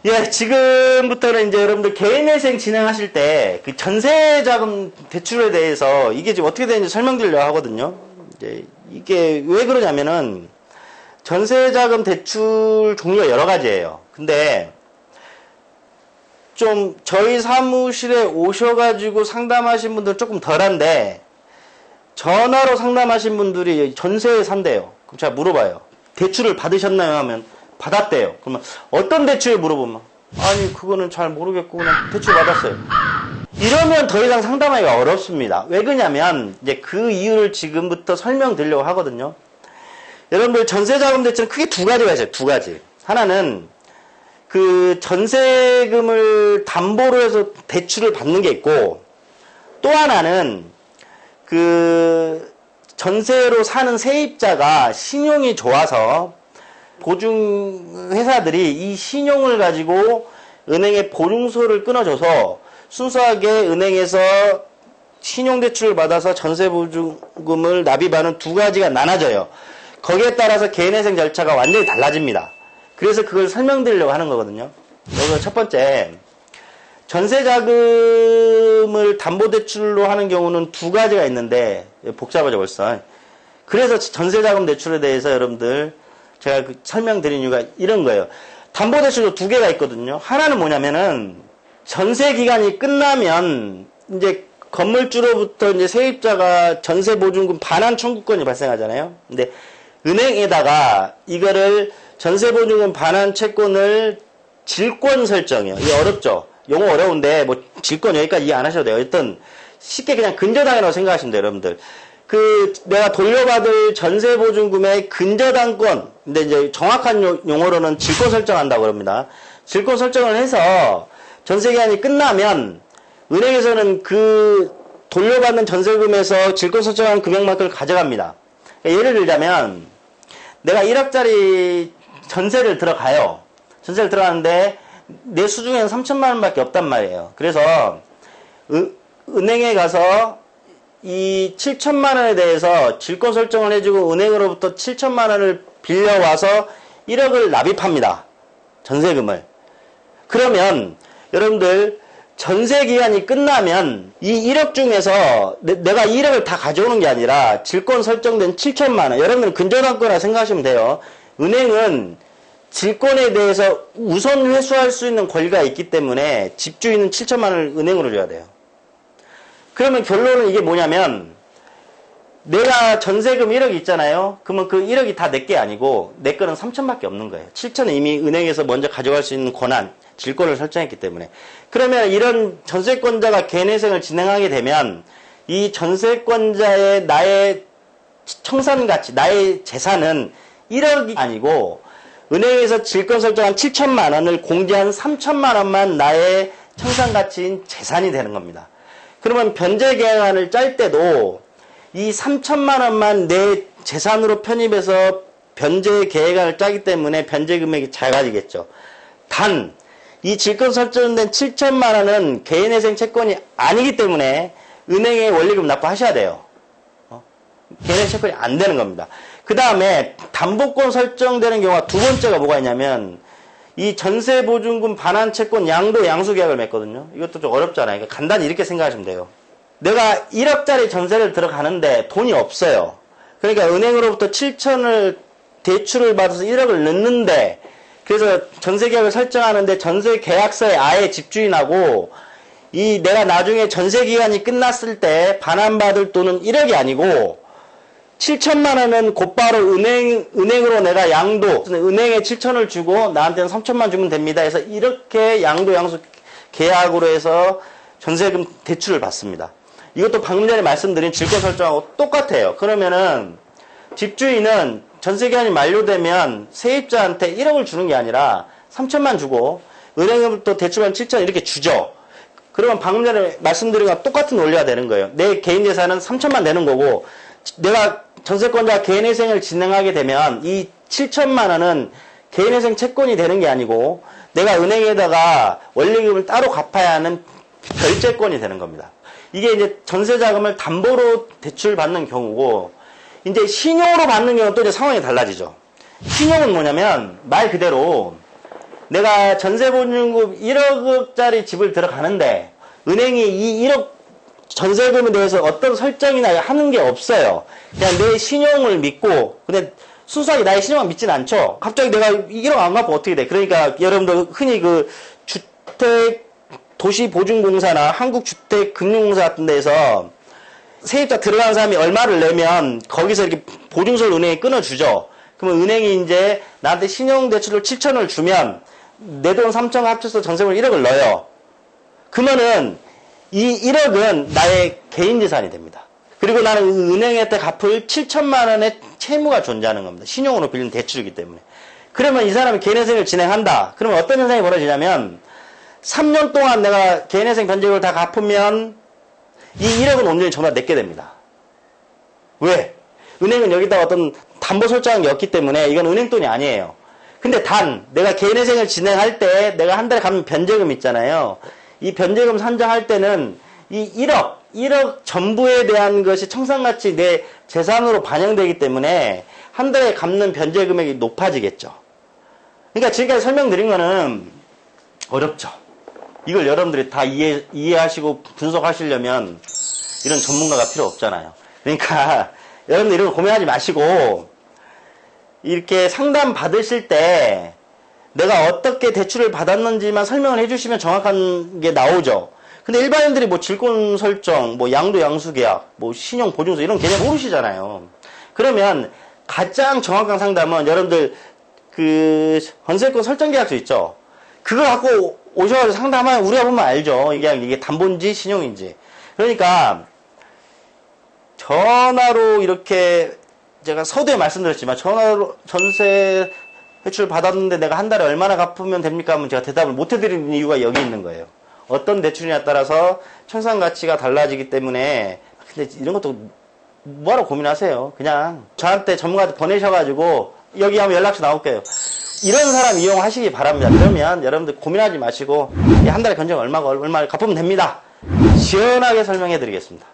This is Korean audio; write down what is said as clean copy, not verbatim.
예, 지금부터는 이제 여러분들 개인회생 진행하실 때 그 전세자금 대출에 대해서 이게 지금 어떻게 되는지 설명드리려고 하거든요. 이제 이게 왜 그러냐면은 전세자금 대출 종류가 여러 가지예요. 근데 좀 저희 사무실에 오셔가지고 상담하신 분들은 조금 덜한데 전화로 상담하신 분들이 전세에 산대요. 그럼 제가 물어봐요. 대출을 받으셨나요? 하면 받았대요. 그러면 어떤 대출 물어보면 아니 그거는 잘 모르겠고 그냥 대출 받았어요. 이러면 더 이상 상담하기가 어렵습니다. 왜 그러냐면 이제 그 이유를 지금부터 설명드리려고 하거든요. 여러분들 전세자금 대출은 크게 두 가지가 있어요. 두 가지. 하나는 그 전세금을 담보로 해서 대출을 받는 게 있고 또 하나는 그 전세로 사는 세입자가 신용이 좋아서 보증회사들이 이 신용을 가지고 은행에 보증서를 끊어줘서 순수하게 은행에서 신용대출을 받아서 전세보증금을 납입하는 두 가지가 나눠져요. 거기에 따라서 개인회생 절차가 완전히 달라집니다. 그래서 그걸 설명드리려고 하는 거거든요. 여기서 첫 번째, 전세자금을 담보대출로 하는 경우는 두 가지가 있는데 복잡하죠 벌써. 그래서 전세자금 대출에 대해서 여러분들 제가 설명드린 이유가 이런 거예요. 담보대출도 두 개가 있거든요. 하나는 뭐냐면은 전세기간이 끝나면 이제 건물주로부터 이제 세입자가 전세보증금 반환 청구권이 발생하잖아요. 근데 은행에다가 이거를 전세보증금 반환 채권을 질권 설정이요. 이게 어렵죠. 용어 어려운데 뭐 질권 여기까지 이해 안 하셔도 돼요. 일단 쉽게 그냥 근저당이라고 생각하시면 돼요, 여러분들. 그 내가 돌려받을 전세보증금의 근저당권, 근데 이제 정확한 용어로는 질권 설정한다고 합니다. 질권 설정을 해서 전세기간이 끝나면 은행에서는 그 돌려받는 전세금에서 질권 설정한 금액만큼을 가져갑니다. 그러니까 예를 들자면 내가 1억짜리 전세를 들어가요. 전세를 들어가는데 내 수중에는 3천만 원밖에 없단 말이에요. 그래서 은행에 가서 이 7천만 원에 대해서 질권 설정을 해주고 은행으로부터 7천만 원을 빌려와서 1억을 납입합니다. 전세금을. 그러면 여러분들 전세기간이 끝나면 이 1억 중에서 내가 1억을 다 가져오는 게 아니라 질권 설정된 7천만 원, 여러분들은 근저당권이라 생각하시면 돼요. 은행은 질권에 대해서 우선 회수할 수 있는 권리가 있기 때문에 집주인은 7천만 원을 은행으로 줘야 돼요. 그러면 결론은 이게 뭐냐면 내가 전세금 1억이 있잖아요. 그러면 그 1억이 다 내 게 아니고 내 거는 3천밖에 없는 거예요. 7천은 이미 은행에서 먼저 가져갈 수 있는 권한, 질권을 설정했기 때문에. 그러면 이런 전세권자가 개인회생을 진행하게 되면 이 전세권자의 나의 청산가치, 나의 재산은 1억이 아니고 은행에서 질권 설정한 7천만 원을 공제한 3천만 원만 나의 청산가치인 재산이 되는 겁니다. 그러면 변제계획안을 짤 때도 이 3천만 원만 내 재산으로 편입해서 변제계획안을 짜기 때문에 변제금액이 작아지겠죠. 단, 이 질권 설정된 7천만 원은 개인회생 채권이 아니기 때문에 은행에 원리금 납부하셔야 돼요. 개인회생 채권이 안 되는 겁니다. 그 다음에 담보권 설정되는 경우가 두 번째가 뭐가 있냐면 이 전세보증금 반환 채권 양도 양수 계약을 맺거든요. 이것도 좀 어렵잖아요. 그러니까 간단히 이렇게 생각하시면 돼요. 내가 1억짜리 전세를 들어가는데 돈이 없어요. 그러니까 은행으로부터 7천을 대출을 받아서 1억을 넣는데 그래서 전세계약을 설정하는데 전세계약서에 아예 집주인하고 이 내가 나중에 전세기간이 끝났을 때 반환받을 돈은 1억이 아니고 7천만 원은 곧바로 은행으로 내가 양도, 은행에 7천을 주고 나한테는 3천만 주면 됩니다. 해서 이렇게 양도 양수 계약으로 해서 전세금 대출을 받습니다. 이것도 방금 전에 말씀드린 질권 설정하고 똑같아요. 그러면은 집주인은 전세기간이 만료되면 세입자한테 1억을 주는 게 아니라 3천만 주고 은행으로부터 대출한 7천 이렇게 주죠. 그러면 방금 전에 말씀드린 거랑 똑같은 원리가 되는 거예요. 내 개인 재산은 3천만 되는 거고 내가 전세권자 개인회생을 진행하게 되면 이 7천만 원은 개인회생 채권이 되는 게 아니고 내가 은행에다가 원리금을 따로 갚아야 하는 별채권이 되는 겁니다. 이게 이제 전세자금을 담보로 대출받는 경우고 이제 신용으로 받는 경우는 또 이제 상황이 달라지죠. 신용은 뭐냐면 말 그대로 내가 전세보증금 1억짜리 집을 들어가는데 은행이 이 1억 전세금에 대해서 어떤 설정이나 하는 게 없어요. 그냥 내 신용을 믿고, 근데 순수하게 나의 신용을 믿진 않죠. 갑자기 내가 1억 안 갚고 어떻게 돼? 그러니까 여러분들 흔히 그 주택 도시보증공사나 한국주택금융공사 같은 데서 세입자 들어간 사람이 얼마를 내면 거기서 이렇게 보증서를 은행에 끊어주죠. 그러면 은행이 이제 나한테 신용대출을 7천을 주면 내 돈 3천 합쳐서 전세금을 1억을 넣어요. 그러면은 이 1억은 나의 개인재산이 됩니다. 그리고 나는 은행한테 갚을 7천만 원의 채무가 존재하는 겁니다. 신용으로 빌린 대출이기 때문에. 그러면 이 사람이 개인회생을 진행한다. 그러면 어떤 현상이 벌어지냐면 3년 동안 내가 개인회생 변제금을 다 갚으면 이 1억은 온전히 전부 다 내게 됩니다. 왜? 은행은 여기다 어떤 담보 설정한 게 없기 때문에 이건 은행 돈이 아니에요. 근데 단 내가 개인회생을 진행할 때 내가 한 달에 갚는 변제금 있잖아요. 이 변제금 산정할 때는 이 1억 전부에 대한 것이 청산가치 내 재산으로 반영되기 때문에 한 달에 갚는 변제 금액이 높아지겠죠. 그러니까 지금까지 설명드린 거는 어렵죠. 이걸 여러분들이 다 이해하시고 분석하시려면 이런 전문가가 필요 없잖아요. 그러니까 여러분들 이런 거 고민하지 마시고 이렇게 상담 받으실 때 내가 어떻게 대출을 받았는지만 설명을 해주시면 정확한 게 나오죠. 근데 일반인들이 뭐 질권 설정, 뭐 양도 양수 계약, 뭐 신용 보증서 이런 개념 모르시잖아요. 그러면 가장 정확한 상담은 여러분들 그 전세권 설정 계약서 있죠. 그거 갖고 오셔가지고 상담하면 우리가 보면 알죠. 이게 담보인지 신용인지. 그러니까 전화로 이렇게 제가 서두에 말씀드렸지만 전화로 전세 대출 받았는데 내가 한 달에 얼마나 갚으면 됩니까? 하면 제가 대답을 못 해드리는 이유가 여기 있는 거예요. 어떤 대출이냐에 따라서 청산가치가 달라지기 때문에. 근데 이런 것도 뭐하러 고민하세요. 그냥 저한테 전문가한테 보내셔가지고 여기 하면 연락처 나올게요. 이런 사람 이용하시기 바랍니다. 그러면 여러분들 고민하지 마시고 한 달에 견적 얼마를 갚으면 됩니다. 시원하게 설명해 드리겠습니다.